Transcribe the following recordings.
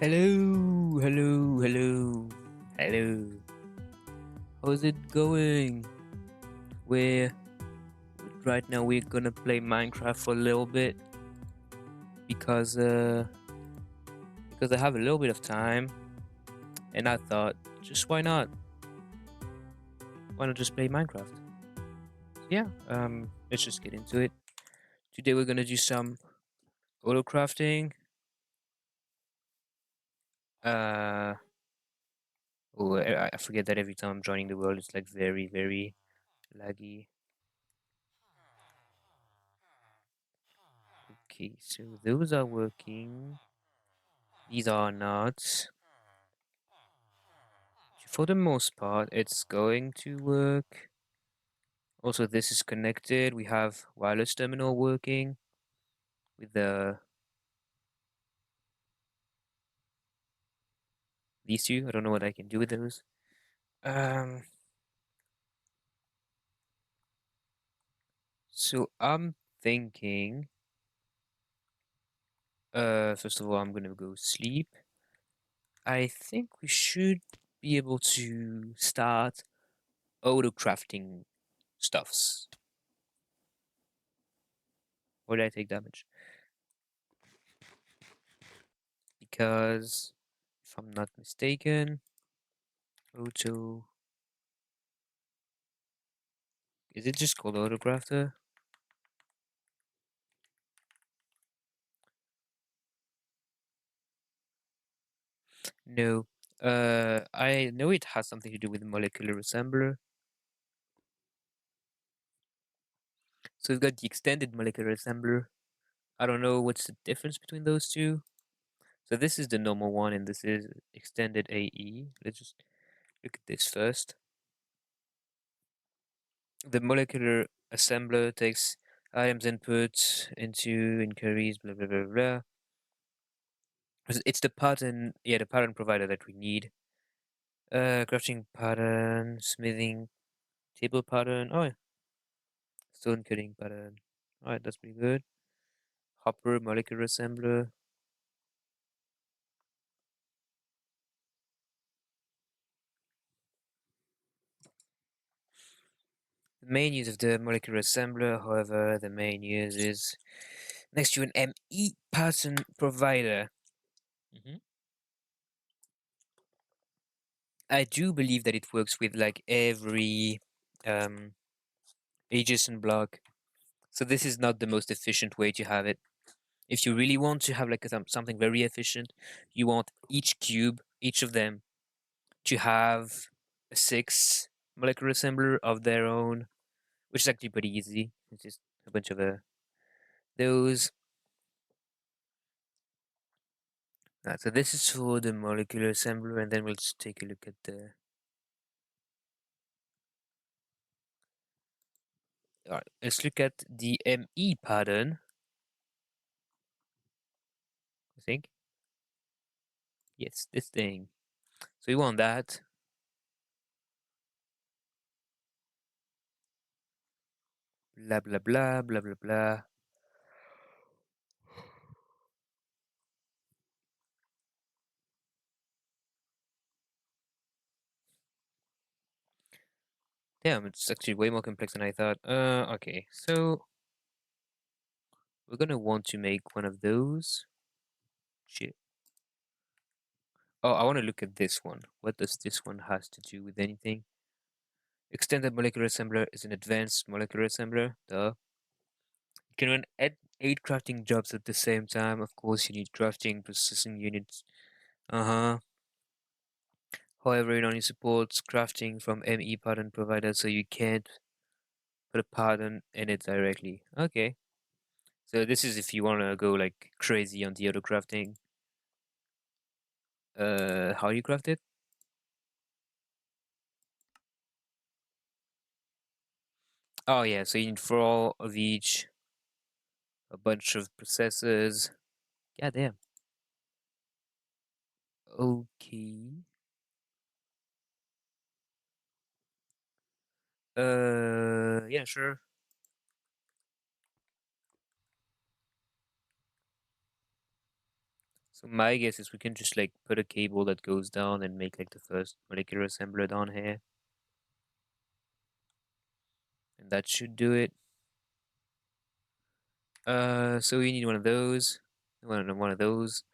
Hello, hello, hello, hello. How's it going? We're right now we're gonna play Minecraft for a little bit because because I have a little bit of time and I thought just why not? Why not just play Minecraft? So yeah, let's just get into it. Today we're gonna do some auto crafting. Uh I forget that every time I'm joining the world it's like very laggy. Okay, so those are working. These are not. For the most part, it's going to work. Also, this is connected. We have wireless terminal working with these two. I don't know what I can do with those. Um, so I'm thinking, first of all, I'm gonna go sleep. I think we should be able to start auto crafting stuffs. Or did I take damage? Because if I'm not mistaken, auto is it just called auto crafter? No. I know it has something to do with molecular assembler. So we've got the extended molecular assembler. I don't know what's the difference between those two. So this is the normal one, and this is extended AE. Let's just look at this first. The molecular assembler takes items input into and carries blah blah blah blah. It's the pattern, yeah, the pattern provider that we need. Crafting pattern, smithing table pattern. Oh, yeah. Stone cutting pattern. Alright, that's pretty good. Hopper, molecular assembler. The main use of the molecular assembler, however, the main use is next to an ME pattern provider. Mhm. I do believe that it works with like every um, adjacent block. So this is not the most efficient way to have it. If you really want to have like something very efficient, you want each cube, each of them, to have a 6 molecular assembler of their own, which is actually pretty easy. It's just a bunch of those. So this is for the molecular assembler, and then we'll just take a look at the. All right, let's look at the ME pattern. I think yes, this thing. So we want that. Blah blah blah blah blah blah. Damn, it's actually way more complex than I thought. Okay, so we're gonna want to make one of those. Shit. Oh, I want to look at this one. What does this one has to do with anything? Extended molecular assembler is an advanced molecular assembler. Duh. You can run 8 crafting jobs at the same time. Of course, you need crafting processing units. Uh-huh. However, it only supports crafting from ME pattern provider, so you can't put a pattern in it directly. Okay. So this is if you want to go like crazy on the auto crafting. How you craft it? Oh yeah, so you need 4 of each, a bunch of processors. God damn. Okay. Yeah, sure. So my guess is we can just like put a cable that goes down and make like the first molecular assembler down here. And that should do it. So we need one of those, one of those,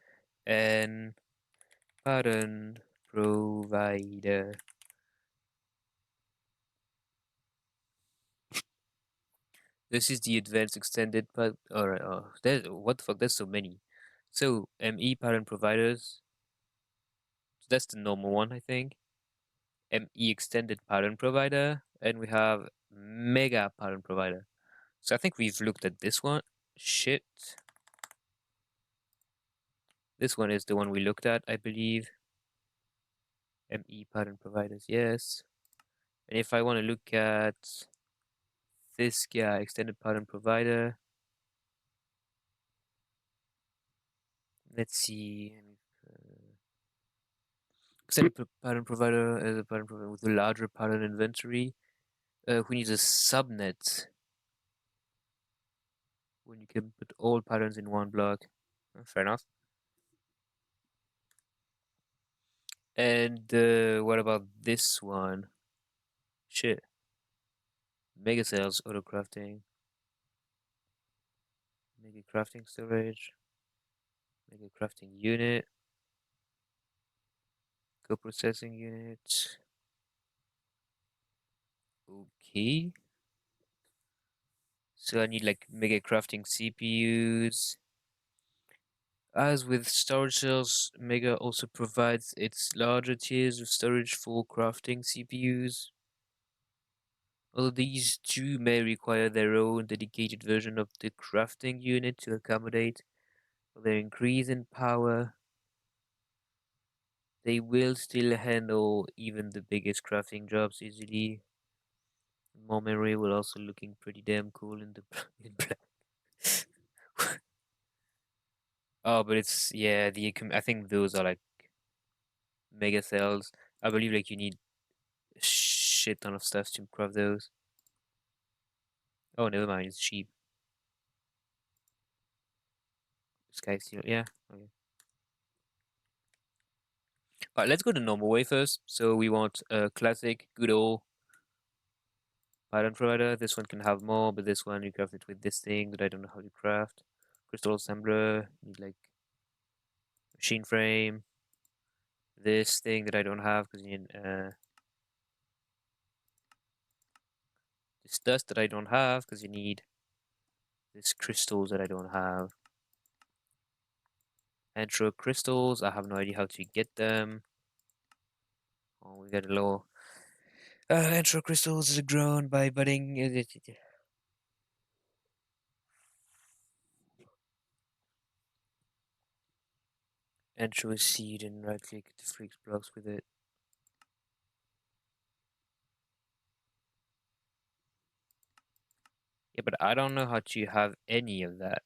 and pattern provider. This is the advanced extended part. Alright, there's what the fuck? There's so many. So ME pattern providers. So that's the normal one, I think. ME extended pattern provider, and we have mega pattern provider. So I think we've looked at this one. Shit. This one is the one we looked at, I believe. ME pattern providers, yes. And if I want to look at this guy, extended pattern provider, let's see. Extended pattern provider as a pattern provider with a larger pattern inventory. Who needs a subnet when you can put all patterns in one block? Fair enough. And what about this one? Shit. Mega cells, auto crafting, mega crafting storage, mega crafting unit, co-processing unit. Okay. So I need like mega crafting CPUs. As with storage cells, Mega also provides its larger tiers of storage for crafting CPUs. Although these too may require their own dedicated version of the crafting unit to accommodate for their increase in power, they will still handle even the biggest crafting jobs easily. More memory will also looking pretty damn cool in the in black. Oh, but it's yeah, I think those are like mega cells. I believe like you need a shit ton of stuff to craft those. Oh, never mind, it's cheap. Sky Steel, yeah. Okay. Alright, let's go the normal way first. So we want a classic, good old pattern provider. This one can have more, but this one you craft it with this thing that I don't know how to craft. Crystal assembler, need like machine frame. This thing that I don't have because you need this dust that I don't have because you need this crystals that I don't have. Antro crystals, I have no idea how to get them. Oh, we got a little. Antro crystals are grown by budding. Antro seed and right click the freaks blocks with it. Yeah, but I don't know how to have any of that.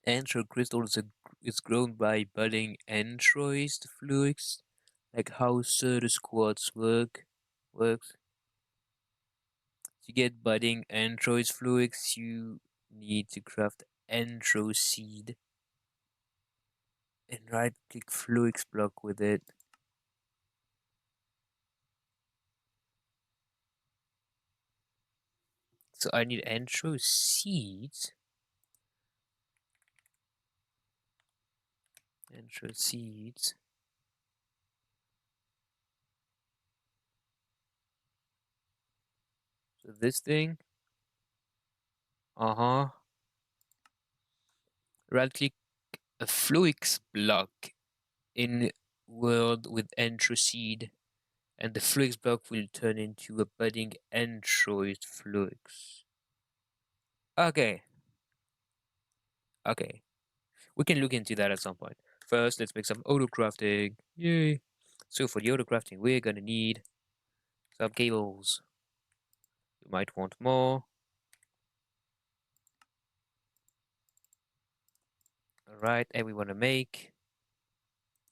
Antro crystal is grown by budding antroist fluix, like how Certus quartz works. To get budding antroist fluix, you need to craft antro seed and right click fluix block with it. So I need antro seeds. Antro seeds. So this thing. Uh-huh. Right click a fluix block in world with antro seed, and the fluix block will turn into a budding antroid fluix. Okay. Okay. We can look into that at some point. First, let's make some auto crafting. Yay. So for the auto crafting, we're gonna need some cables. We might want more. Alright, and we wanna make,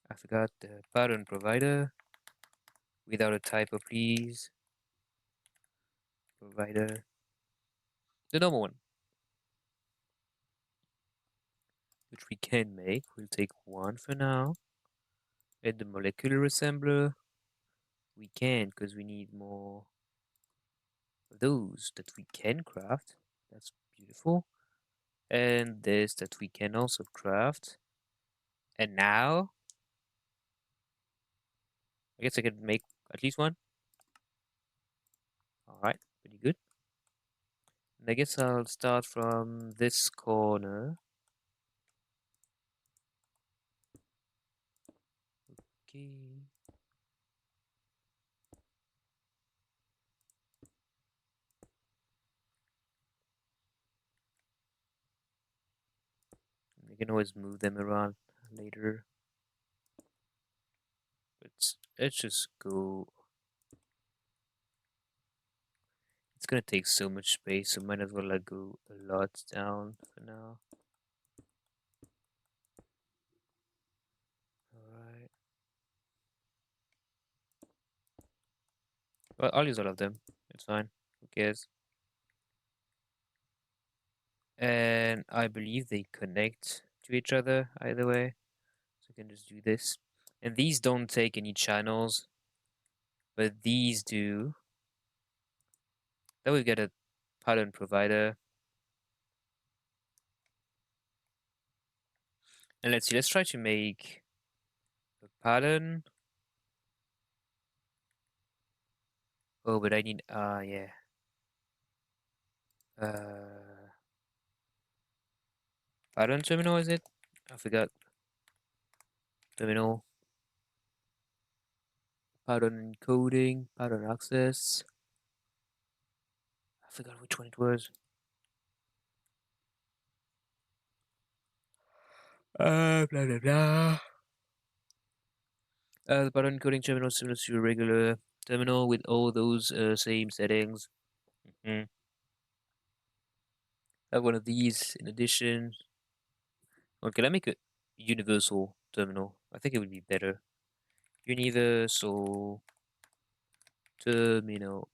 I forgot the pattern provider without a typo, please. Provider. The normal one, which we can make. We'll take one for now. And the molecular assembler, we can, because we need more of those that we can craft. That's beautiful. And this that we can also craft. And now, I guess I can make at least one. Alright, pretty good. And I guess I'll start from this corner. Okay. I can always move them around later. But let's just go. It's gonna take so much space, so might as well like go a lot down for now. Alright. Well, I'll use all of them. It's fine. Who cares? And I believe they connect to each other either way. So I can just do this. And these don't take any channels, but these do. Then we get a pattern provider. And let's see, let's try to make a pattern. Oh, but I need, yeah. Uh, pattern terminal, is it? I forgot. Terminal. Pattern encoding, pattern access. I forgot which one it was. Blah blah blah. The pattern encoding terminal is similar to a regular terminal with all those same settings. Mm-hmm. I have one of these in addition. Or can I make a universal terminal? I think it would be better. Universal terminal.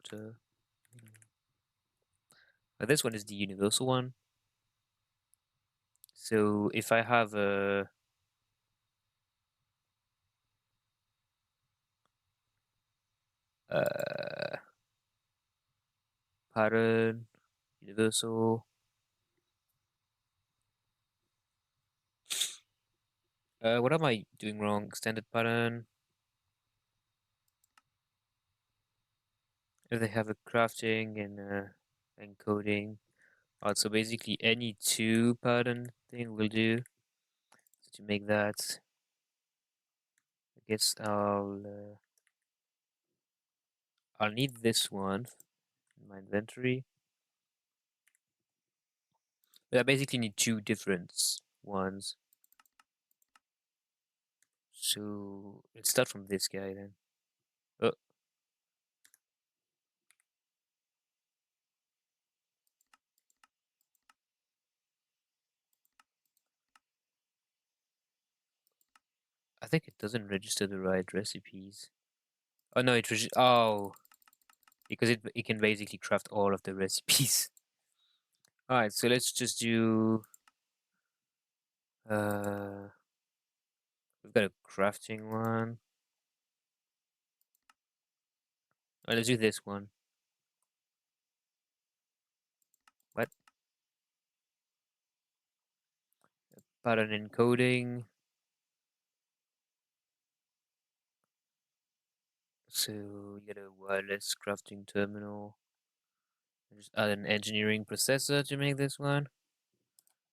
This one is the universal one. So if I have a pattern universal. What am I doing wrong? Extended pattern. If they have a crafting and encoding. Alright, so basically any two pattern thing will do. So to make that, I guess I'll need this one in my inventory. But I basically need two different ones. So let's start from this guy then. Oh, I think it doesn't register the right recipes. Oh no, because it can basically craft all of the recipes. Alright, so let's just do we've got a crafting one. Let's do this one. What? Pattern encoding. So you get a wireless crafting terminal. Just add an engineering processor to make this one.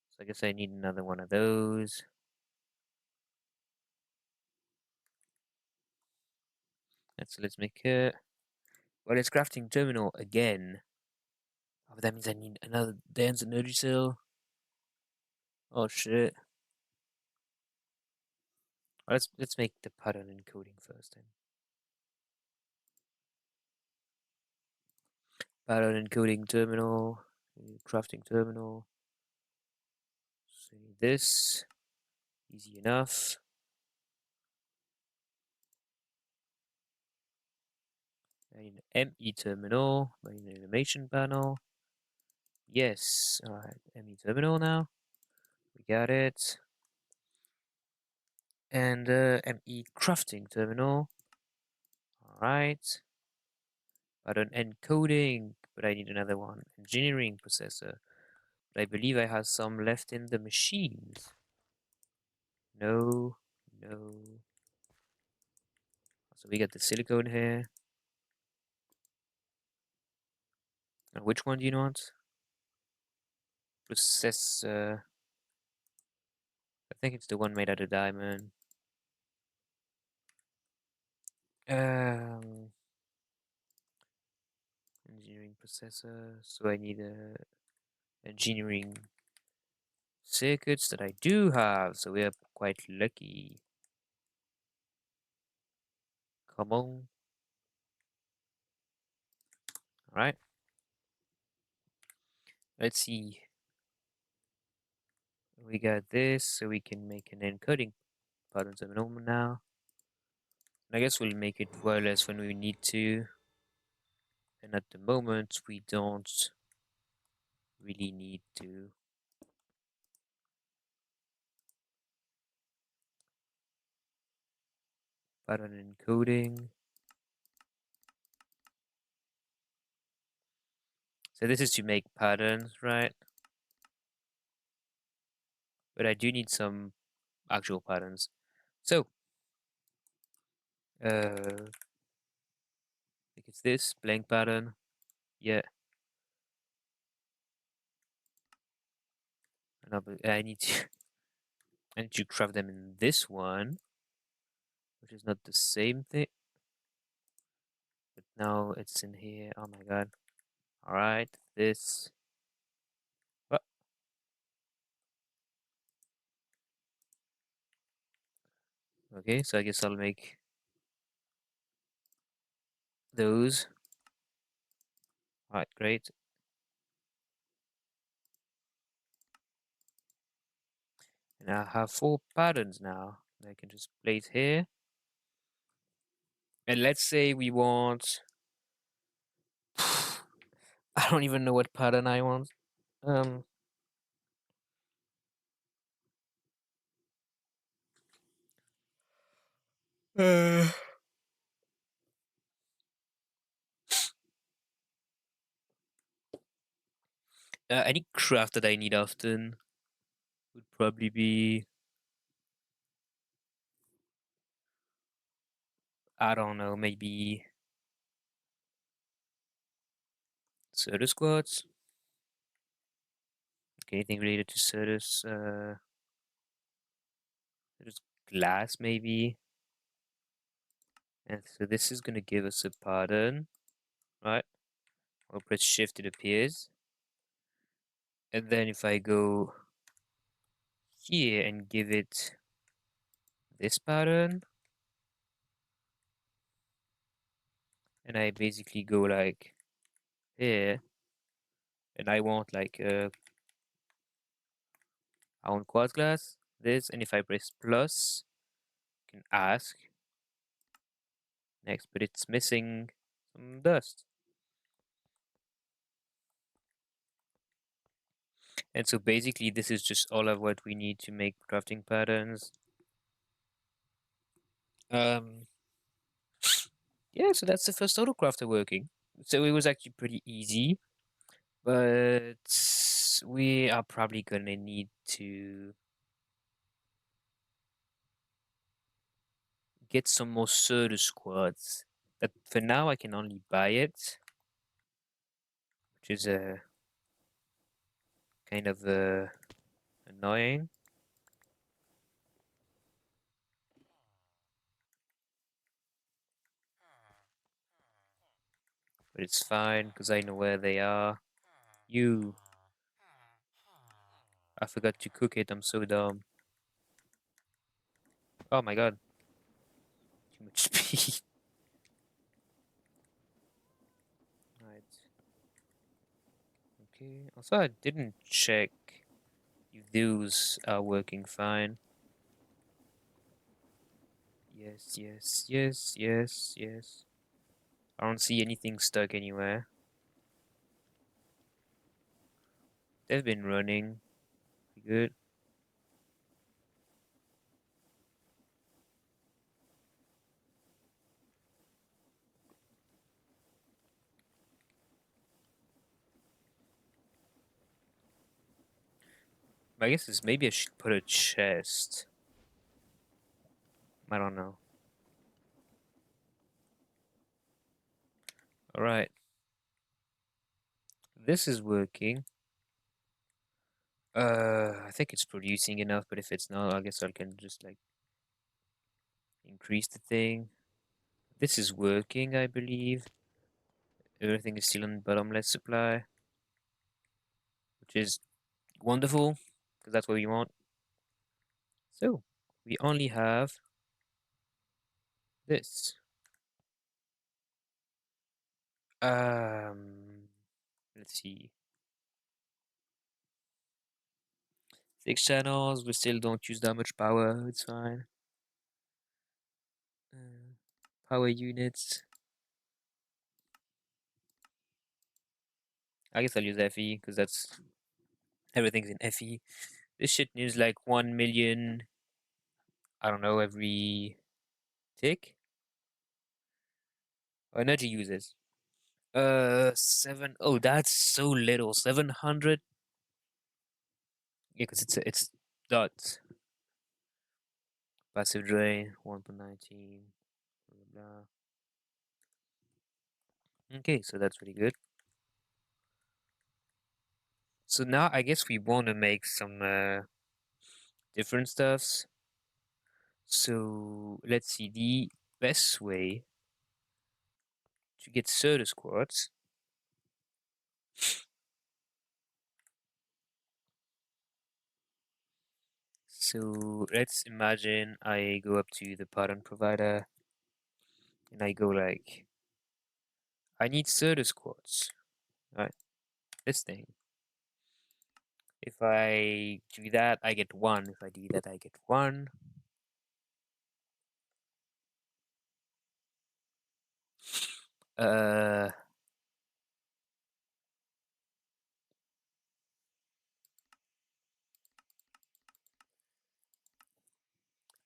So I guess I need another one of those. Let's make it wireless crafting terminal again. Oh, that means I need another dense energy cell. Oh shit. Let's make the pattern encoding first then. Pattern encoding terminal, crafting terminal. So this, easy enough. I need an ME terminal, I need an animation panel. Yes. All right. ME terminal now. We got it. And ME crafting terminal. All right. Button encoding, but I need another one. Engineering processor. But I believe I have some left in the machines. No, no. So we got the silicone here. And which one do you want? Processor. I think it's the one made out of diamond. Um, engineering processor. So I need a engineering circuits that I do have. So we are quite lucky. Come on. All right. Let's see. We got this, so we can make an encoding pattern terminal now. I guess we'll make it wireless when we need to. And at the moment, we don't really need to. Pattern encoding. So this is to make patterns, right? But I do need some actual patterns. So, I think it's this blank pattern. Yeah. No, but I need to I need to craft them in this one, which is not the same thing. But now it's in here. Oh my god. Alright, this. Oh, okay, so I guess I'll make those. Alright, great. And I have 4 patterns now. I can just place here. And let's say we want. I don't even know what pattern I want. Um. Uh, any craft that I need often would probably be. I don't know, maybe soda squats. Okay, anything related to sodas? There's glass maybe. And so this is gonna give us a pattern, right? I'll press shift, it appears. And then if I go here and give it this pattern, and I basically go like here, and I want like I want quartz glass, this, and if I press plus, I can ask next, but it's missing some dust. And so basically this is just all of what we need to make crafting patterns. Um, yeah, so that's the first auto crafter working. So it was actually pretty easy, but we are probably gonna need to get some more soda squads. But for now, I can only buy it, which is kind of annoying. But it's fine because I know where they are. You, I forgot to cook it. I'm so dumb. Oh my god, too much speed. Right. Okay. Also, I didn't check if those are working fine. Yes, yes, yes, yes, yes. I don't see anything stuck anywhere. They've been running pretty good. I guess it's maybe I should put a chest. I don't know. All right, this is working. I think it's producing enough, but if it's not, I guess I can just like increase the thing. This is working, I believe. Everything is still on bottomless supply, which is wonderful because that's what we want. So we only have this. Um, let's see. 6 channels. We still don't use that much power. It's fine. Uh, Power units. I guess I'll use FE because that's everything's in FE. This shit needs like 1 million. I don't know every tick. Energy uses. Seven. Oh, that's so little. 700. Yeah, because it's dots. Passive drain 1.19. Blah, blah, blah. Okay, so that's really good. So now I guess we want to make some different stuffs. So let's see. The best way to get soda quartz. So let's imagine I go up to the pattern provider and I go like, I need soda quartz. Right, this thing. If I do that, I get one. If I do that, I get one. Uh,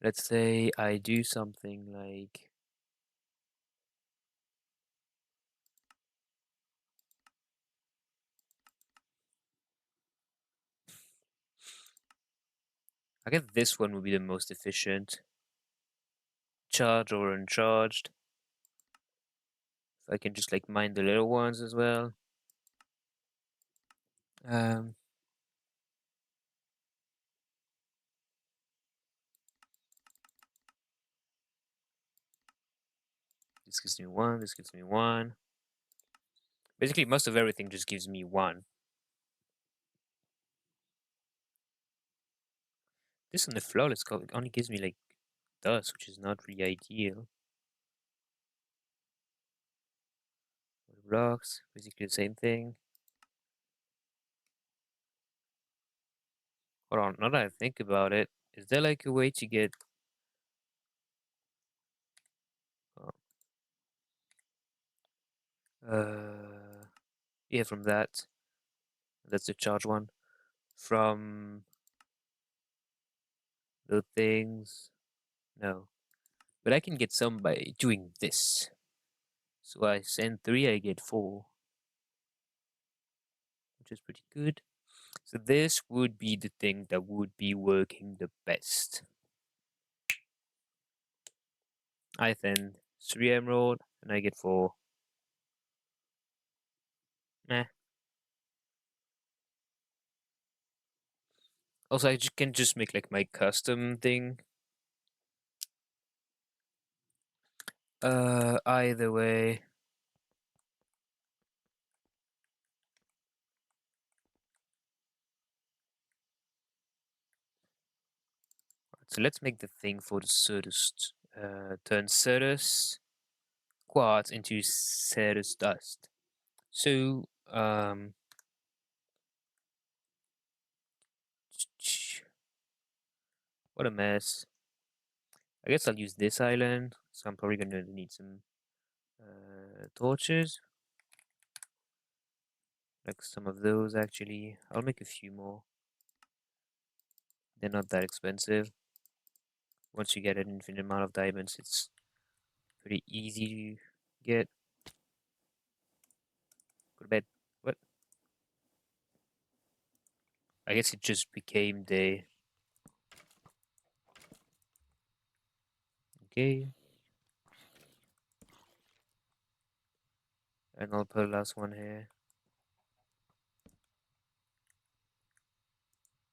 let's say I do something like I guess this one would be the most efficient. Charged or uncharged. So I can just like mine the little ones as well. Um, this gives me one. This gives me one. Basically, most of everything just gives me one. This on the flawless code only gives me like dust, which is not really ideal. Blocks, basically the same thing. Hold on, now that I think about it, is there like a way to get uh, yeah, from that. That's the charge one. From the things. No. But I can get some by doing this. So I send 3, I get 4. Which is pretty good. So this would be the thing that would be working the best. I send 3 emerald and I get 4. Meh. Also, I can just make like my custom thing. Either way. So let's make the thing for the Certus. Turn Certus quartz into Certus dust. So, what a mess. I guess I'll use this island. So I'm probably gonna need some torches. Like some of those actually. I'll make a few more. They're not that expensive. Once you get an infinite amount of diamonds, it's pretty easy to get. Go to bed. What? I guess it just became day. Okay. And I'll put the last one here.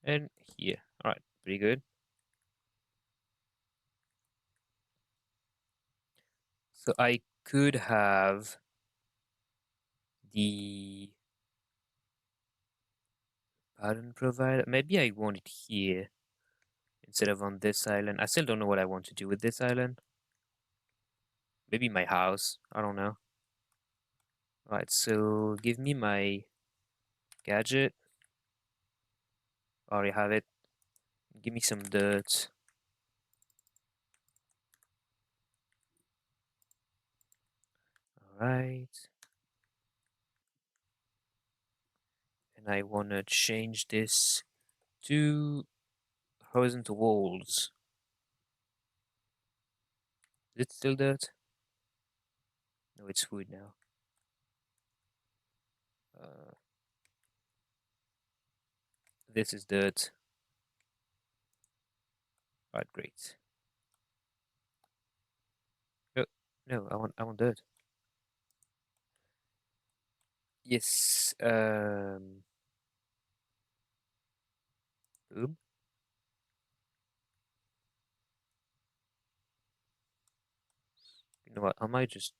And here. Alright, pretty good. So I could have the pattern provider. Maybe I want it here instead of on this island. I still don't know what I want to do with this island. Maybe my house. I don't know. Alright, so give me my gadget. I already have it. Give me some dirt. Alright. And I want to change this to horizontal walls. Is it still dirt? No, it's wood now. Uh, this is dirt. Alright, great. Oh, no, I want dirt. Yes. Boom. You know what? I might just.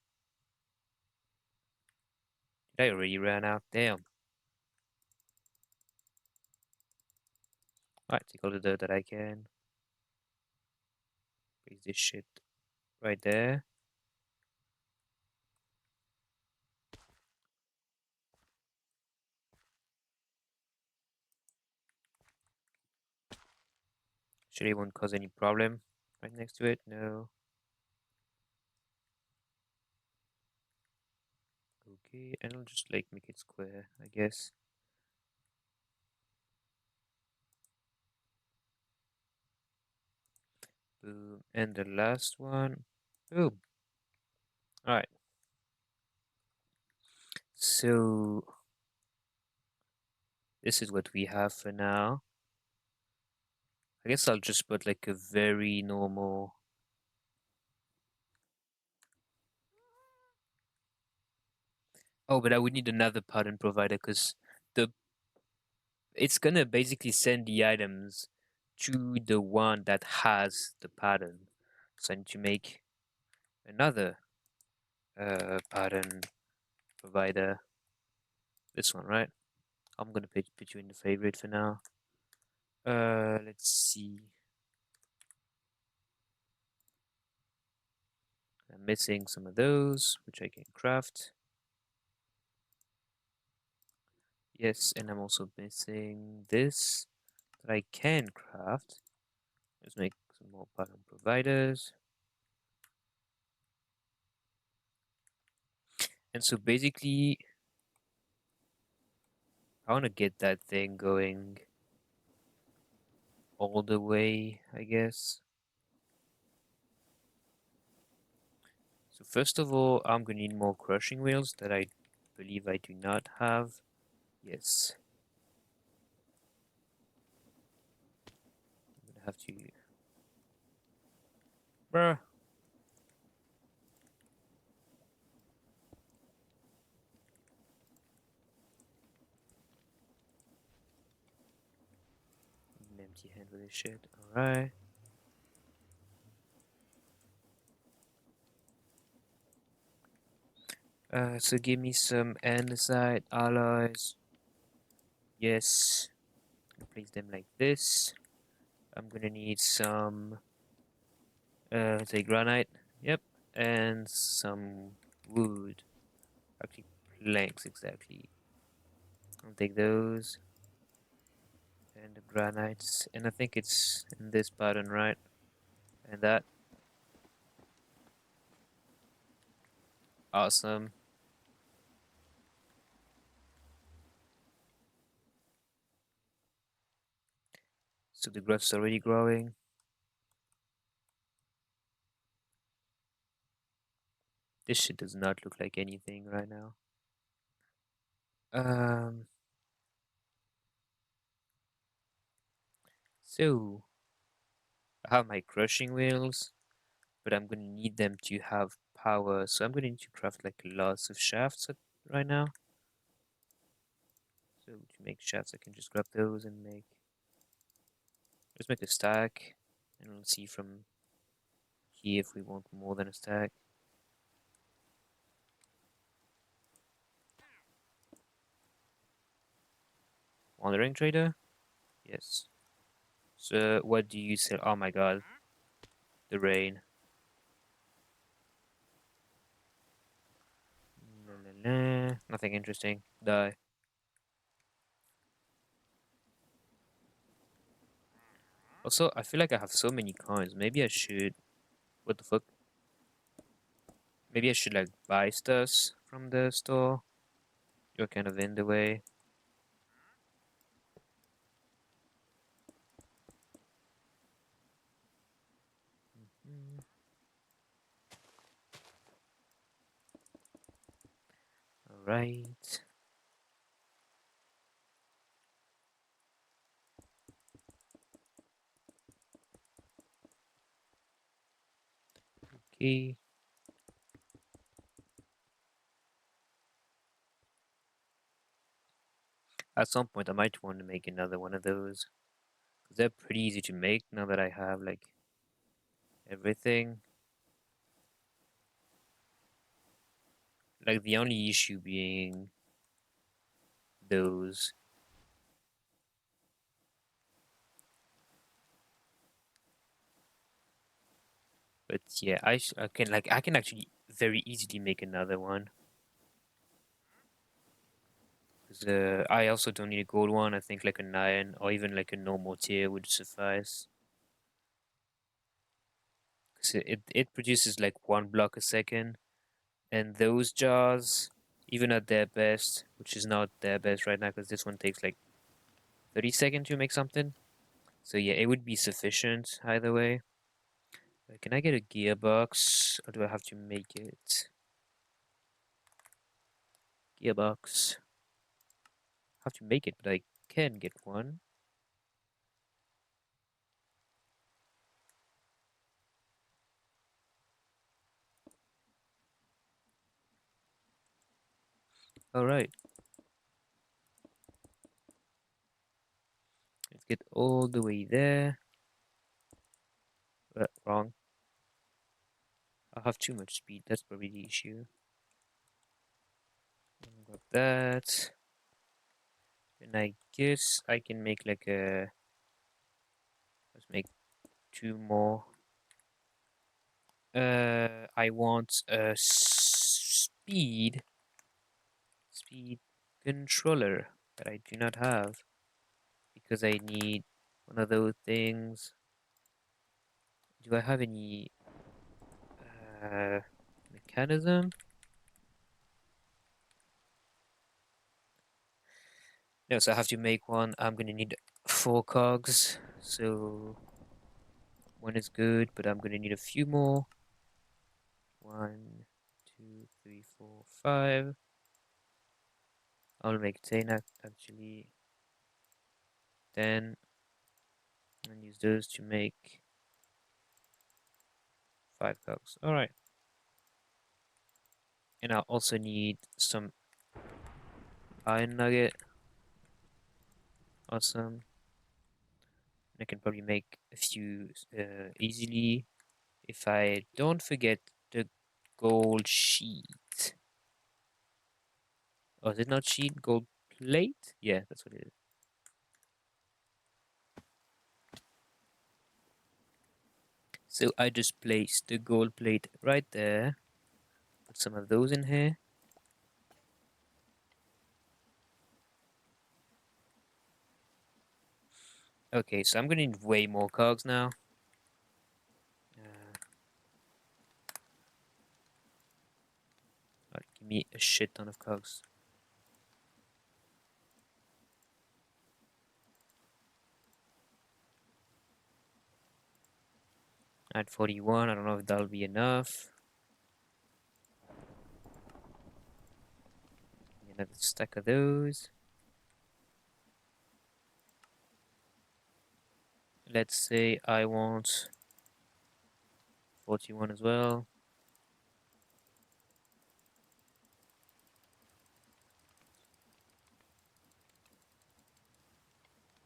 Did I already ran out? Damn. Alright, take all the dirt that I can. Place this shit right there. Sure, it won't cause any problem. Right next to it, no. Okay, and I'll just like make it square, I guess. Boom, and the last one. Boom. Alright. So this is what we have for now. I guess I'll just put like a very normal. Oh, but I would need another pattern provider because the it's gonna basically send the items to the one that has the pattern. So I need to make another pattern provider. This one, right? I'm gonna put you in the favorite for now. Let's see. I'm missing some of those, which I can craft. Yes, and I'm also missing this that I can craft. Let's make some more pattern providers. And so basically, I want to get that thing going all the way, I guess. So first of all, I'm going to need more crushing wheels that I believe I do not have. Yes. I'm going to have to... Bruh. An empty hand with this shit. Alright. So give me some andesite alloys. Yes. Place them like this. I'm gonna need some, say granite. Yep. And some wood. Actually, planks exactly. I'll take those. And the granites. And I think it's in this pattern, right? And that. Awesome. So the grass is already growing. This shit does not look like anything right now. Um, so I have my crushing wheels, but I'm gonna need them to have power. So I'm gonna need to craft like lots of shafts right now. So to make shafts, I can just grab those and let's make a stack, and we'll see from here if we want more than a stack. Wandering trader? Yes. So what do you sell? Oh my god, the rain. La, la, la. Nothing interesting. Die. Also, I feel like I have so many coins. Maybe I should. What the fuck? Maybe I should like buy stuff from the store. You're kind of in the way. Mm. All right. Okay. At some point, I might want to make another one of those. Because they're pretty easy to make now that I have like everything. Like the only issue being those. But yeah, I can actually very easily make another one. Because I also don't need a gold one. I think like a 9 or even like a normal tier would suffice. Because it produces like 1 block a second. And those jars, even at their best, which is not their best right now because this one takes like 30 seconds to make something. So yeah, it would be sufficient either way. Can I get a gearbox or do I have to make it? Gearbox. I have to make it, but I can get one. Alright. Let's get all the way there. Wrong. I have too much speed. That's probably the issue. Grab that. And I guess I can make like a. Let's make 2 more. I want a speed controller that I do not have because I need one of those things. Do I have any mechanism? No, so I have to make one. I'm gonna need 4 cogs, so one is good, but I'm gonna need a few more. 1, 2, 3, 4, 5. I'll make 10 actually. 10 and use those to make 5 cogs. All right. And I'll also need some iron nugget. Awesome. I can probably make a few easily if I don't forget the gold sheet. Oh, is it not sheet? Gold plate? Yeah, that's what it is. So I just placed the gold plate right there. Put some of those in here. Okay, so I'm gonna need way more cogs now. Alright, give me a shit ton of cogs. At 41, I don't know if that'll be enough. Another stack of those. Let's say I want 41 as well.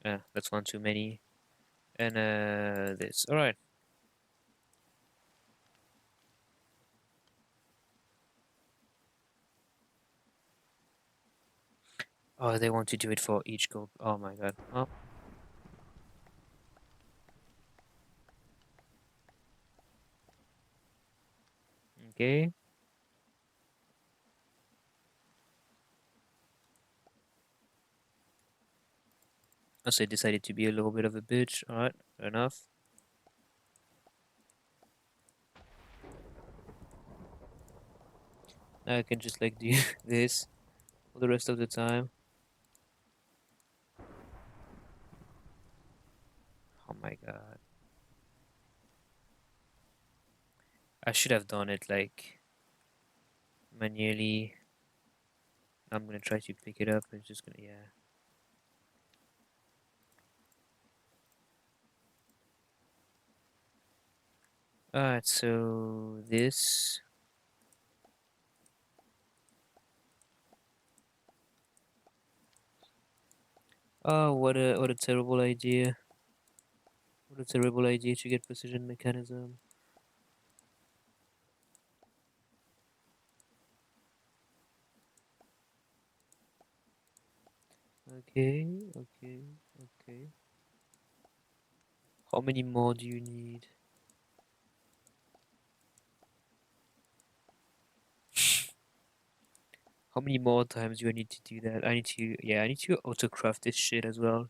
Yeah, that's one too many. And this. All right. Oh, they want to do it for each gold. Oh my god. Oh, okay. So I decided to be a little bit of a bitch. All right, fair enough. Now I can just like do this for the rest of the time. Oh my god. I should have done it like manually. I'm gonna try to pick it up. It's just gonna, yeah. Alright, so this. Oh, what a terrible idea. What a terrible idea to get precision mechanism. Okay, okay, okay. How many more do you need? How many more times do I need to do that? I need to, yeah, I need to autocraft this shit as well.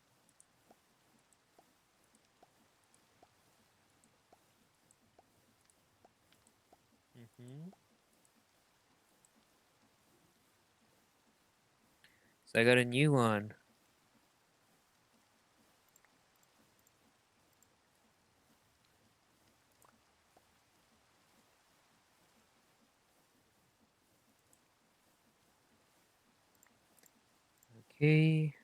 So I got a new one. Okay.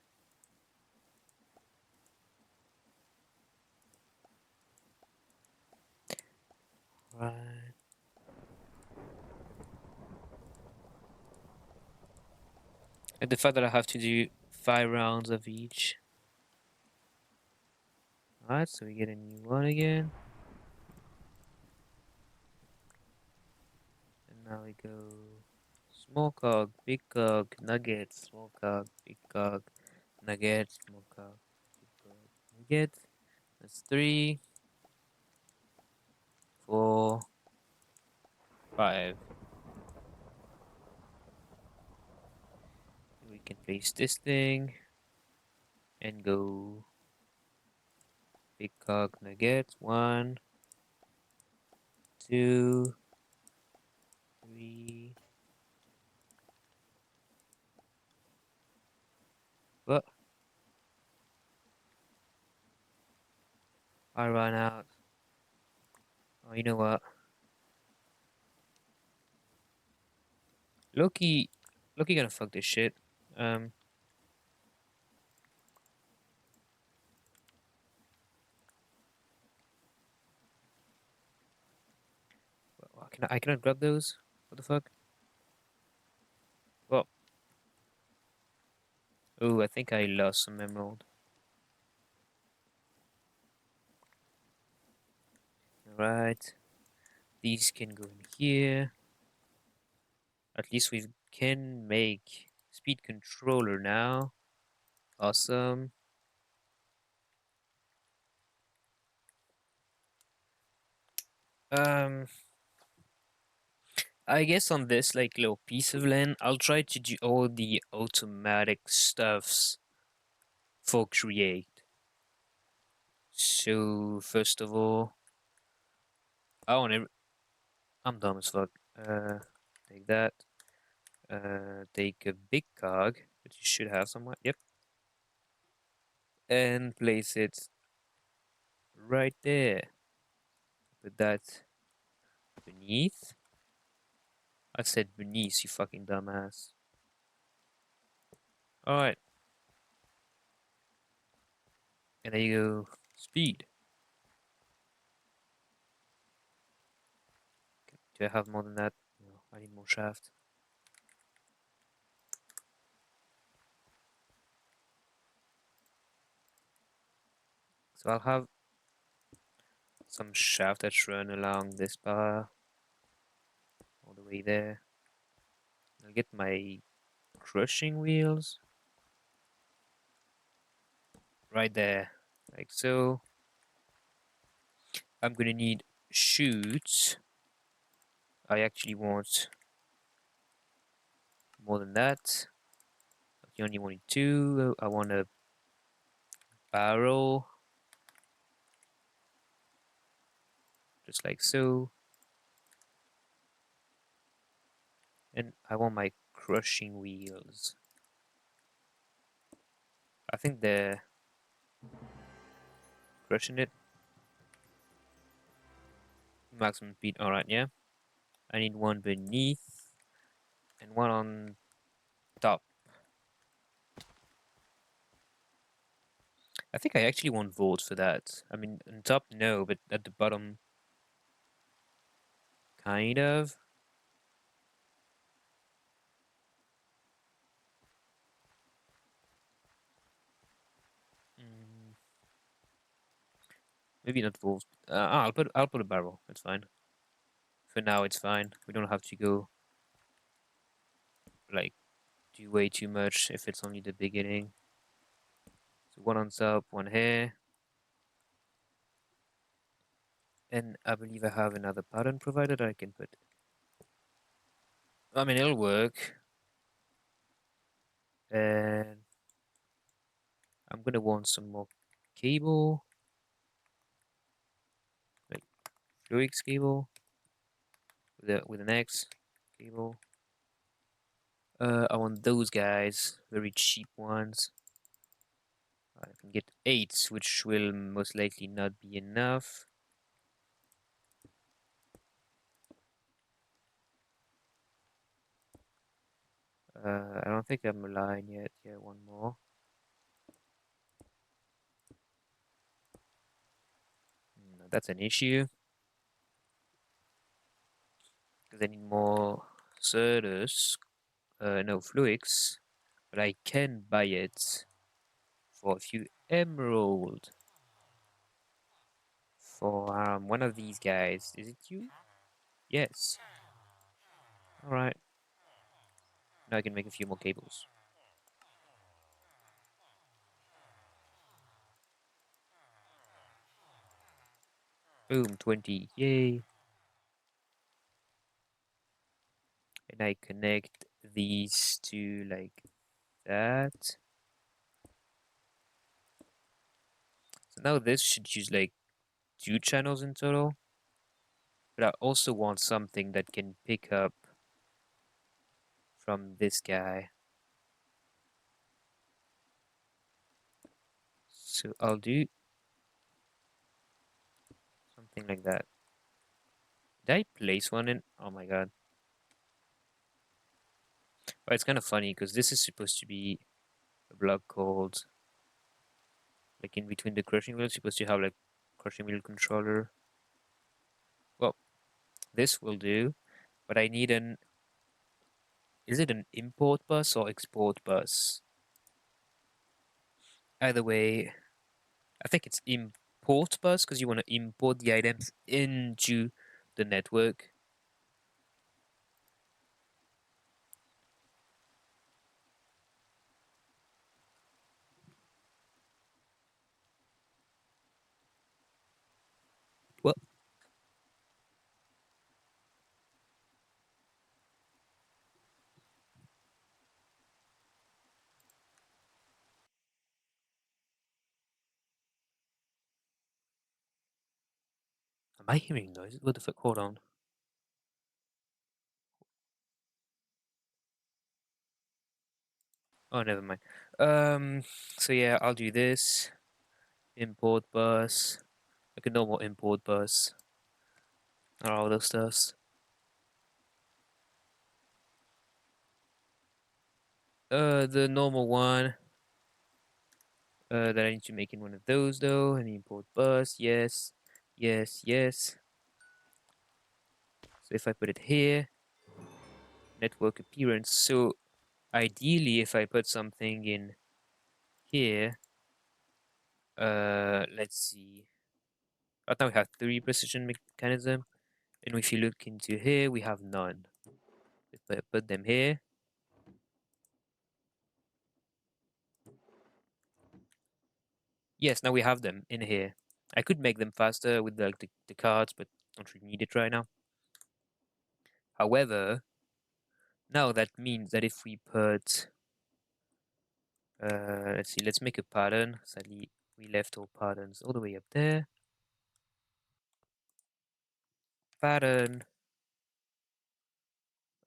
Right. And the fact that I have to do 5 rounds of each. Alright, so we get a new one again. And now we go small cog, big cog, nugget, small cog, big cog, nugget, small cog, big cog, nugget. That's 3, 4, 5. We can place this thing and go big cog, nugget. 1, 2, 3. What? I ran out. Oh, you know what? Loki, Loki gonna fuck this shit. Um, I cannot grab those. What the fuck? Well, oh, I think I lost some emerald. Alright, these can go in here. At least we can make speed controller now. Awesome. Um, I guess on this like little piece of land, I'll try to do all the automatic stuffs for create. So first of all, I want to. I'm dumb as fuck. Take that. Take a big cog, which you should have somewhere. Yep. And place it right there. Put that beneath. I said beneath, you fucking dumbass. Alright. And there you go. Speed. Do I have more than that? No, I need more shaft. So I'll have some shaft that's run along this bar all the way there. I'll get my crushing wheels right there, like so. I'm gonna need chutes. I actually want more than that. You only wanted two. I want a barrel, just like so. And I want my crushing wheels. I think they're crushing it. Maximum speed. Alright, yeah. I need one beneath and one on top. I think I actually want volts for that. I mean, on top, no, but at the bottom, kind of. Mm, maybe not volts. I'll put a barrel. It's fine. For now, it's fine. We don't have to go like do way too much if it's only the beginning. So one on top, one here. And I believe I have another pattern provided I can put. I mean, it'll work. And I'm gonna want some more cable, like fluix cable with an X cable. I want those guys, very cheap ones. I can get 8, which will most likely not be enough. I don't think I'm aligned yet. Yeah, one more. No, that's an issue. Because I need more Certus. No, Fluix. But I can buy it for a few emerald. For one of these guys. Is it you? Yes. Alright. Now I can make a few more cables. Boom, 20. Yay. And I connect these two like that. So now this should use like 2 channels in total. But I also want something that can pick up from this guy. So I'll do something like that. Did I place one in? Oh my god. Well, it's kind of funny because this is supposed to be a block called, like in between the crushing wheel, supposed to have like crushing wheel controller. Well, this will do, but I need an, is it an import bus or export bus? Either way, I think it's import bus because you want to import the items into the network. Well, am I hearing noises? What the fuck? Hold on. Oh, never mind. So yeah, I'll do this. Import bus. Like a normal import bus. all those stuffs. The normal one. That I need to make in one of those though, and import bus. Yes, yes, yes. So if I put it here, network appearance. So ideally, if I put something in here, let's see. Right now we have 3 precision mechanism, and if you look into here, we have none. If I put them here, yes, now we have them in here. I could make them faster with the cards, but don't really need it right now. However, now that means that if we put, let's see, let's make a pattern. Sadly, we left all patterns all the way up there. Pattern.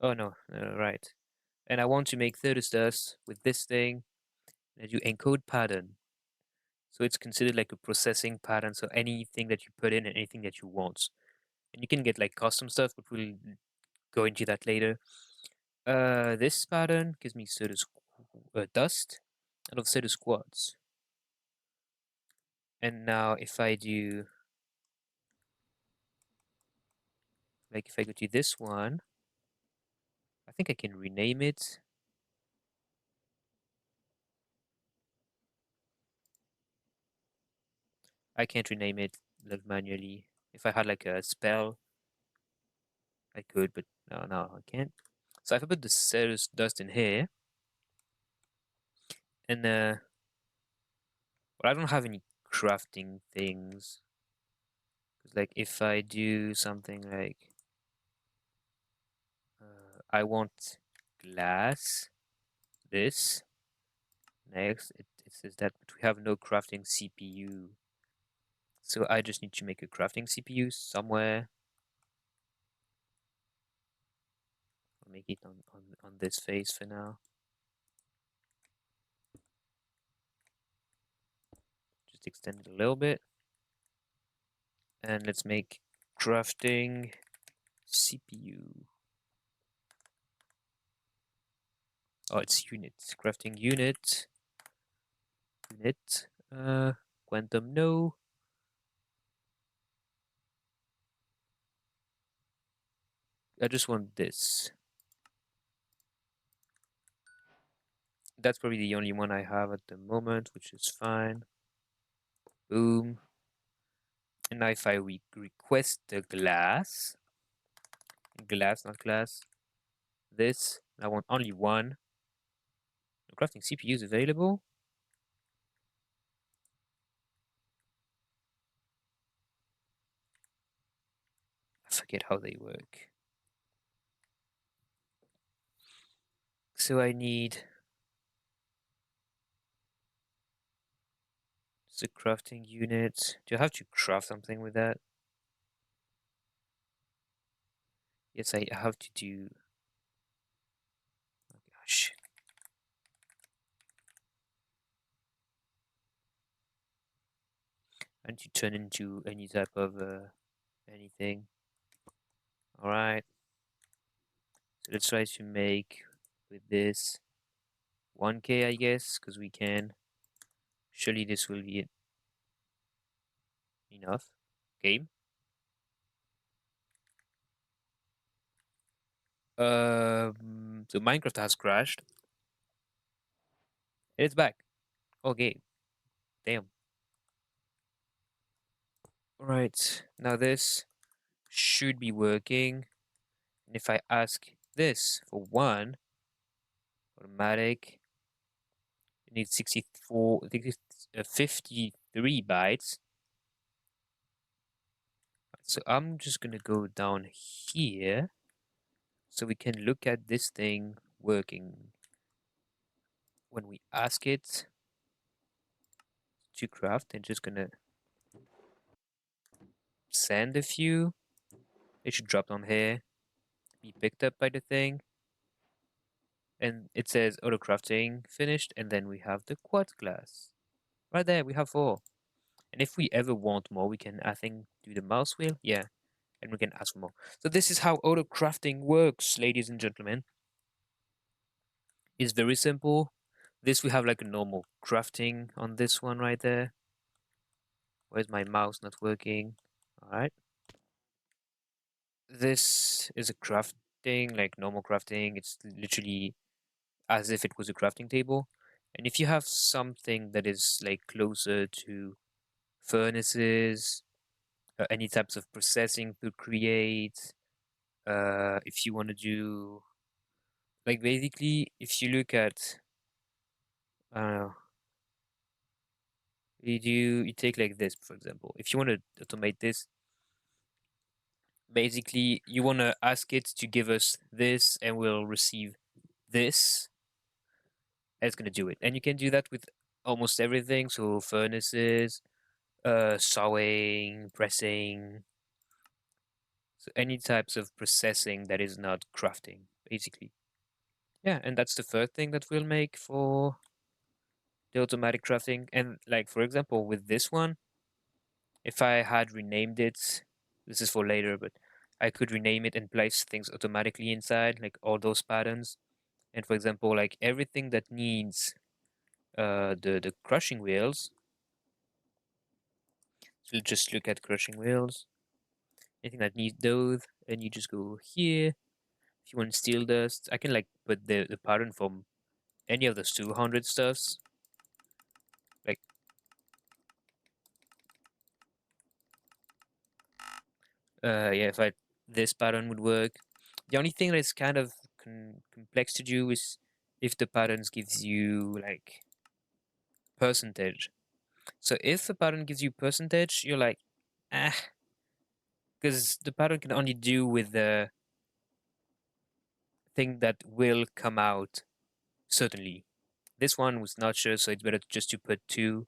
Oh no, right. And I want to make Thursdust with this thing, and you encode pattern. So it's considered like a processing pattern. So anything that you put in and anything that you want. And you can get like custom stuff, but we'll go into that later. This pattern gives me dust out of soda squads. And now if I do, like if I go to this one, I think I can rename it. I can't rename it manually. If I had like a spell, I could, but no, I can't. So if I put the Ceres dust in here, and well, I don't have any crafting things. Cause like if I do something like, I want glass, this next, it says that, but we have no crafting CPU. So I just need to make a crafting CPU somewhere. I'll make it on this face for now. Just extend it a little bit. And let's make crafting CPU. Oh, it's units. Crafting unit. Unit. Quantum no. I just want this. That's probably the only one I have at the moment, which is fine. Boom. And now if I request the glass, not glass, this, I want only one. The crafting CPU is available. I forget how they work. So I need the crafting unit. Do I have to craft something with that? Yes, I have to do. Oh gosh. I need to turn into any type of anything. Alright. So let's try to make with this 1K, I guess, because we can. Surely this will be enough. Game. So Minecraft has crashed. It's back. Okay. Damn. Alright. Now this should be working. And if I ask this for 1, automatic, it needs 64, I think it's 53 bytes. So I'm just gonna go down here so we can look at this thing working. When we ask it to craft, and just gonna send a few. It should drop down here, be picked up by the thing, and it says auto crafting finished, and then we have the quartz glass. Right there, we have 4. And if we ever want more, we can, I think, do the mouse wheel. Yeah. and we can ask for more. So this is how auto crafting works, ladies and gentlemen. It's very simple. This we have like a normal crafting on this one right there. Where's my mouse not working? All right. This is a crafting, like normal crafting. It's literally as if it was a crafting table. And if you have something that is like closer to furnaces, any types of processing to create, if you want to do like basically, if you look at, uh, you take like this for example. If you want to automate this, basically you want to ask it to give us this, and we'll receive this. And it's gonna do it, and you can do that with almost everything. So furnaces, sewing, pressing, so any types of processing that is not crafting, basically. Yeah, and that's the third thing that we'll make for the automatic crafting. And like for example, with this one, if I had renamed it, this is for later, but I could rename it and place things automatically inside, like all those patterns. And for example, like everything that needs the crushing wheels, so we'll just look at crushing wheels. Anything that needs those, and you just go here. If you want steel dust, I can like put the pattern from any of those 200 stuffs. Like, yeah, if I this pattern would work. The only thing that is kind of complex to do is if the patterns gives you like percentage. So if the pattern gives you percentage, you're like, ah, because the pattern can only do with the thing that will come out certainly. This one was not sure, so it's better just to put 2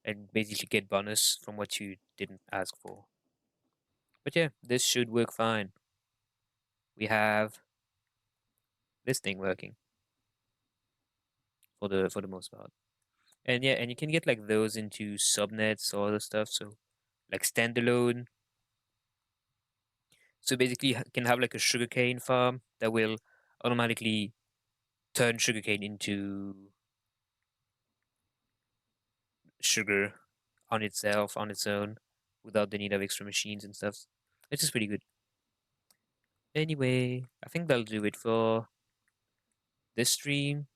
and basically get bonus from what you didn't ask for. But yeah, this should work fine. We have this thing working for the most part. And yeah, and you can get like those into subnets or other stuff. So like standalone. So basically, you can have like a sugarcane farm that will automatically turn sugarcane into sugar on itself, on its own, without the need of extra machines and stuff. It's just pretty good. Anyway, I think that'll do it for this stream.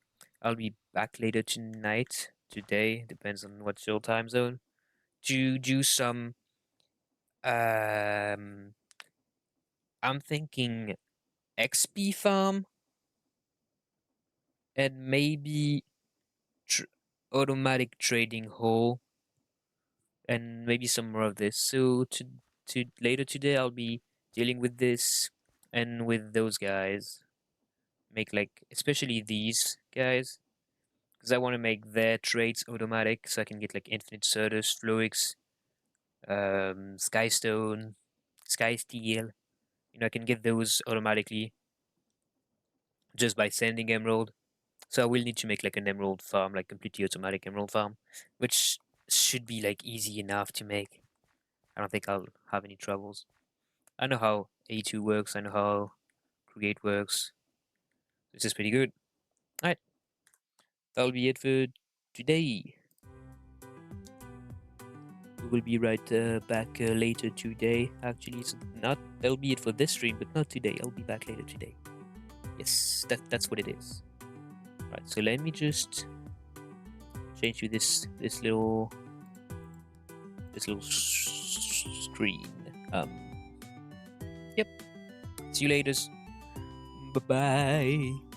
I'll be back later tonight, today, depends on what's your time zone, to do some um I'm thinking XP farm and maybe tr automatic trading hole and maybe some more of this. So to later today I'll be dealing with this and with those guys. Make like especially these guys because I want to make their trades automatic so I can get like infinite Certus, Floix, Skystone, Sky Steel. You know, I can get those automatically just by sending Emerald. So I will need to make like an Emerald farm, like completely automatic Emerald farm, which should be like easy enough to make. I don't think I'll have any troubles. I know how A2 works, I know how Create works. This is pretty good. Alright, that'll be it for today. We will be right back later today. Actually, so not that'll be it for this stream, but not today. I'll be back later today. Yes, that's what it is. Right. So let me just change to this little screen. Yep. See you later. Bye bye.